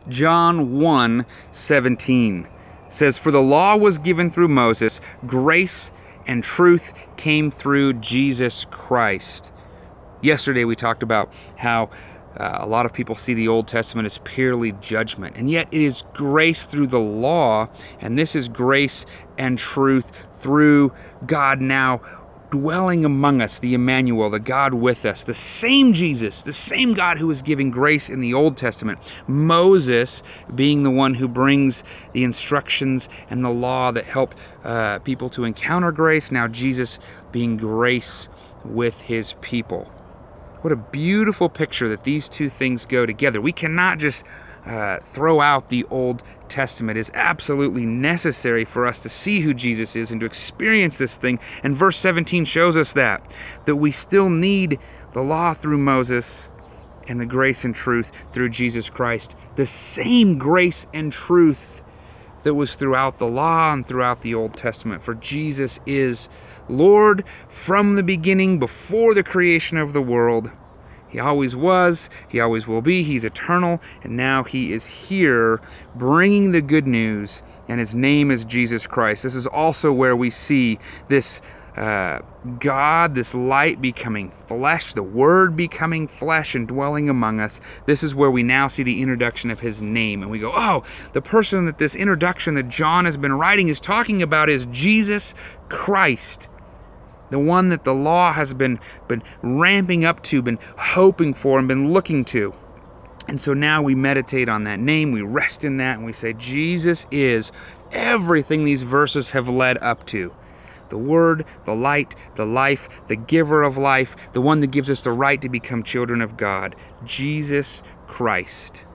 John 1:17 says, "For the law was given through Moses, grace and truth came through Jesus Christ." Yesterday we talked about how a lot of people see the Old Testament as purely judgment, and yet it is grace through the law, and this is grace and truth through God now dwelling among us, the Emmanuel, the God with us, the same Jesus, the same God who was giving grace in the Old Testament. Moses being the one who brings the instructions and the law that help people to encounter grace. Now Jesus being grace with his people. What a beautiful picture that these two things go together. We cannot just throw out the Old Testament. It is absolutely necessary for us to see who Jesus is and to experience this thing. And verse 17 shows us that we still need the law through Moses and the grace and truth through Jesus Christ. The same grace and truth that was throughout the law and throughout the Old Testament. For Jesus is Lord from the beginning, before the creation of the world. He always was, he always will be, he's eternal, and now he is here bringing the good news, and his name is Jesus Christ. This is also where we see this God, this light becoming flesh, the Word becoming flesh and dwelling among us. This is where we now see the introduction of his name, and we go, oh, the person that this introduction that John has been writing is talking about is Jesus Christ. The one that the law has been ramping up to, been hoping for, and been looking to. And so now we meditate on that name, we rest in that, and we say, Jesus is everything these verses have led up to. The Word, the light, the life, the giver of life, the one that gives us the right to become children of God, Jesus Christ.